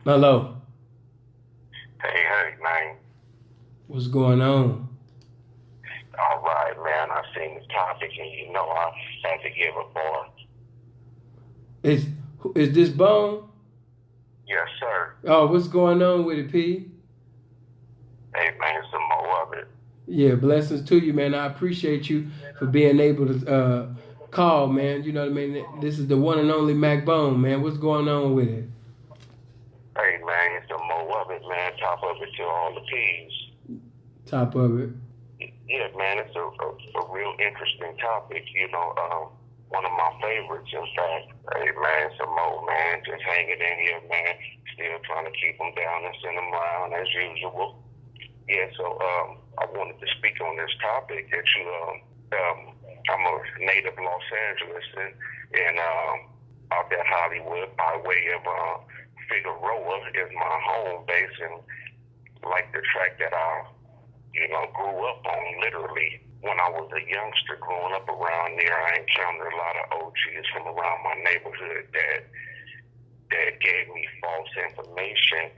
Hello. Hey, man. What's going on? All right, man. I seen the topic, and I had to give a bar. Is this Bone? Yes, sir. Oh, what's going on with it, P? Hey, man, some more of it. Yeah, blessings to you, man. I appreciate you for being able to call, man. You know what I mean? This is the one and only Mac Bone, man. What's going on with it? Hey, man, some more of it, man. Top of it to all the P's. Top of it. Yeah, man, it's a real interesting topic. One of my favorites, in fact. Hey, man, some more, man. Just hanging in here, man. Still trying to keep them down and send them around as usual. Yeah, so I wanted to speak on this topic that I'm a native Los Angeles and out there Hollywood by way of Figueroa is my home base, and like the track that I grew up on, literally. When I was a youngster growing up around there, I encountered a lot of OGs from around my neighborhood that gave me false information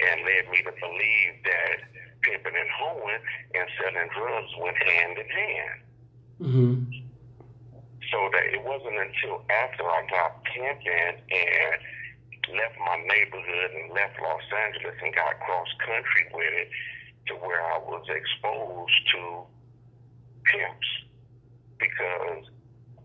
and led me to believe that pimping and hoeing and selling drugs went hand in hand. Mm-hmm. So that it wasn't until after I got pimping and left my neighborhood and left Los Angeles and got cross country with it to where I was exposed to pimps, because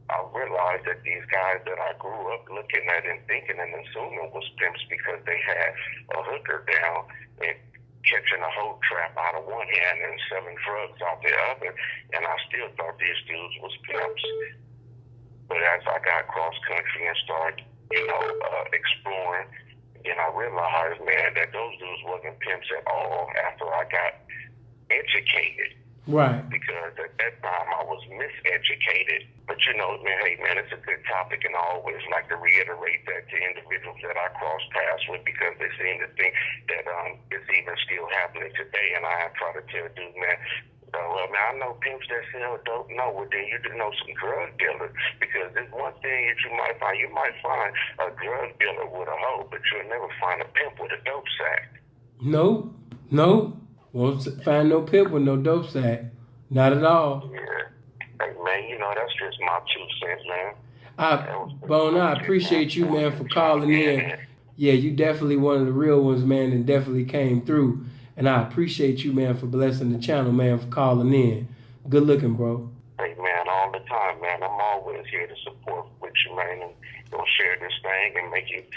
I realized that these guys that I grew up looking at and thinking and assuming was pimps because they had a hooker down and catching a hoe trap out of one hand and selling drugs out the other, and I still thought these dudes was pimps. But as I got cross country and started, exploring, and I realized, man, that those dudes wasn't pimps at all after I got educated. Right. Because at that time I was miseducated. But man, hey man, it's a good topic, and I always like to reiterate that to individuals that I cross paths with, because they seem to think that it's even still happening today. And I try to tell dudes, man, well, man, I know pimps that sell dope. No, well, then you do know some drug dealers, because there's one thing that you might find. You might find a drug dealer with a hoe, but you'll never find a pimp with a dope sack. No. Won't find no pimp with no dope sack. Not at all. Yeah. Hey, man, that's just my 2 cents, man. Bone, I appreciate you, man, for calling in. Yeah, you definitely one of the real ones, man, and definitely came through. And I appreciate you, man, for blessing the channel, man, for calling in. Good looking, bro. Hey, man, all the time, man. I'm always here to support with you, man, and gonna share this thing and make it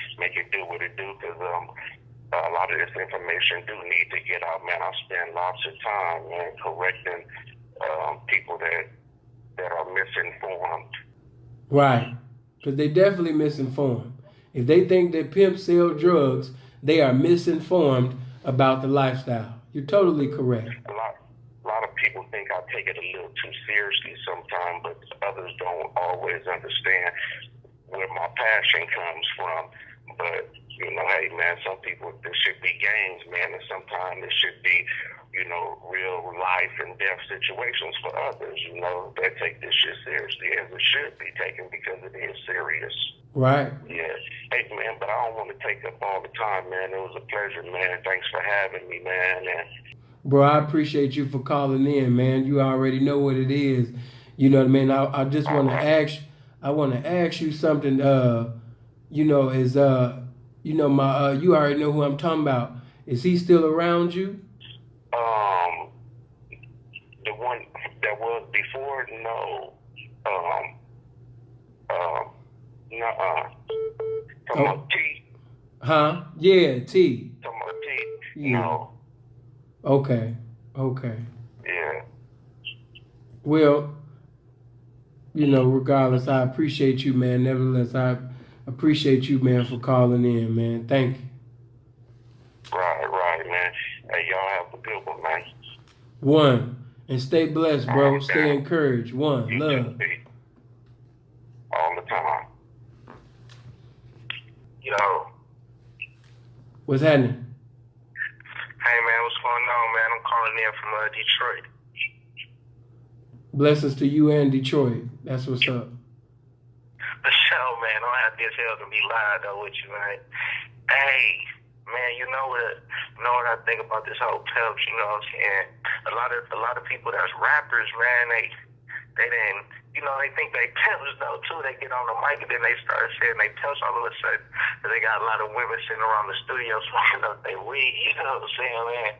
do what it do, because a lot of this information do need to get out, man. I spend lots of time, man, correcting people that are misinformed. Right, because they definitely misinformed. If they think that pimps sell drugs, they are misinformed about the lifestyle. You're totally correct. A lot of people think I take it a little too seriously sometimes, but others don't always understand where my passion comes from. But hey, man, some people, there should be games, man, and sometimes it should be, real life and death situations for others, that take this shit seriously, as it should be taken, because it is serious. Right. Yeah. Hey, man, but I don't want to take up all the time, man. It was a pleasure, man. Thanks for having me, man. Bro, I appreciate you for calling in, man. You already know what it is. You know what I mean? I just want to ask you something, you already know who I'm talking about. Is he still around you? The one that was before, no. Nuh-uh. Talking about T. Huh? Yeah, T. Talking about T. Yeah. No. Okay. Yeah. Well, regardless, I appreciate you, man. Nevertheless, I appreciate you, man, for calling in, man. Thank you. Right, man. Hey, y'all have a good one, man. One. And stay blessed, bro. Stay encouraged. One. You love. Too, all the time. Yo. What's happening? Hey, man, what's going on, man? I'm calling in from Detroit. Blessings to you and Detroit. That's what's up. For sure, man. I don't have this hell to be live, though, with you, man. Hey, man, you know what I think about this whole pimps, you know what I'm saying? A lot of people that's rappers, man, they didn't, you know, they think they pimps though too. They get on the mic and then they start saying they pimps all of a sudden. They got a lot of women sitting around the studio smoking up their weed, you know what I'm saying, man?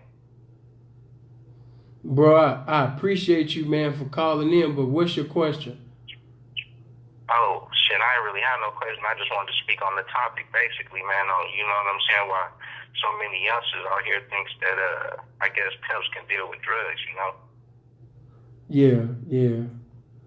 Bro, I appreciate you, man, for calling in, but what's your question? Oh, shit, I ain't really have no question. I just wanted to speak on the topic, basically, man. You know what I'm saying? Why so many youngsters out here thinks that, I guess pimps can deal with drugs, you know? Yeah.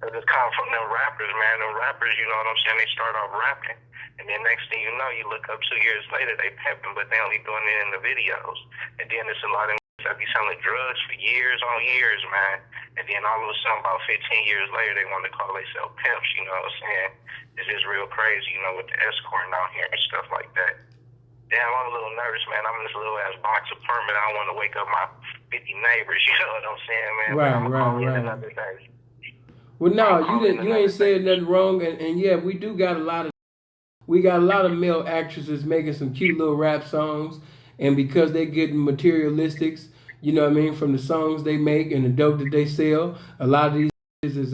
It's coming from them rappers, man. Them rappers, you know what I'm saying? They start off rapping, and then next thing you know, you look up 2 years later, they pimping, but they only doing it in the videos. And then there's a lot of that be selling drugs for years on years, man. And then all of a sudden, about 15 years later, they want to call themselves pimps, you know what I'm saying? It's just real crazy, you know, with the escorting out here and stuff like that. Damn, I'm a little nervous, man. I'm in this little ass box apartment. I don't want to wake up my 50 neighbors, you know what I'm saying, man? Right. Another day. Well, no, you ain't saying nothing wrong, and yeah, we got a lot of male actresses making some cute little rap songs, and because they getting materialistics, you know what I mean, from the songs they make and the dope that they sell, a lot of these is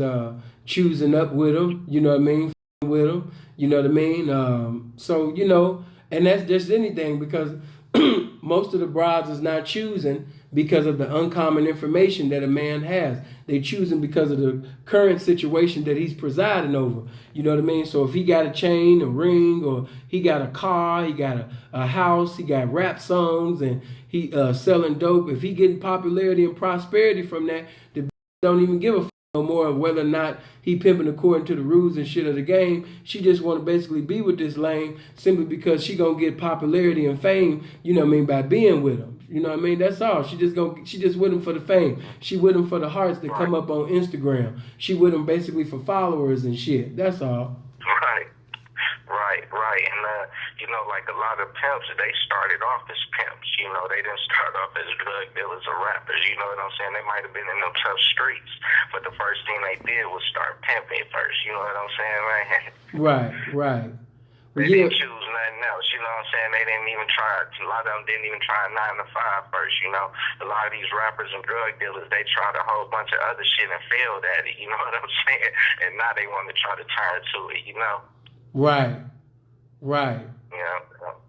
choosing up with them, you know what I mean, with them, you know what I mean. So you know, and that's just anything because most of the brides is not choosing because of the uncommon information that a man has. They choosing because of the current situation that he's presiding over. You know what I mean? So if he got a chain, a ring, or he got a car, he got a house, he got rap songs, and he selling dope. If he getting popularity and prosperity from that, the don't even give a f no more of whether or not he pimping according to the rules and shit of the game. She just want to basically be with this lame simply because she gonna get popularity and fame, you know what I mean, by being with him. You know what I mean? That's all. She just with him for the fame. She with him for the hearts that come up on Instagram. She with him basically for followers and shit. That's all. Right. And, you know, like a lot of pimps, they started off as pimps. You know, they didn't start off as drug dealers or rappers. You know what I'm saying? They might have been in them tough streets, but the first thing they did was start pimping first. You know what I'm saying, man? Right. They didn't choose nothing else, you know what I'm saying? They didn't even try, a lot of them didn't even try a 9 to 5 first, you know? A lot of these rappers and drug dealers, they tried a whole bunch of other shit and failed at it, you know what I'm saying? And now they want to try to turn to it, you know? Right. Yeah,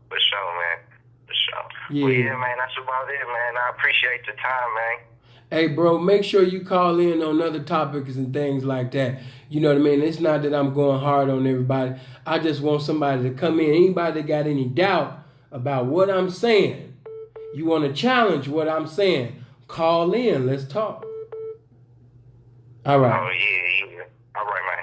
for sure, man. For sure. Yeah. Well, yeah, man, that's about it, man. I appreciate the time, man. Hey, bro, make sure you call in on other topics and things like that. You know what I mean? It's not that I'm going hard on everybody. I just want somebody to come in. Anybody that got any doubt about what I'm saying, you want to challenge what I'm saying, call in. Let's talk. All right. Oh, yeah. All right, man.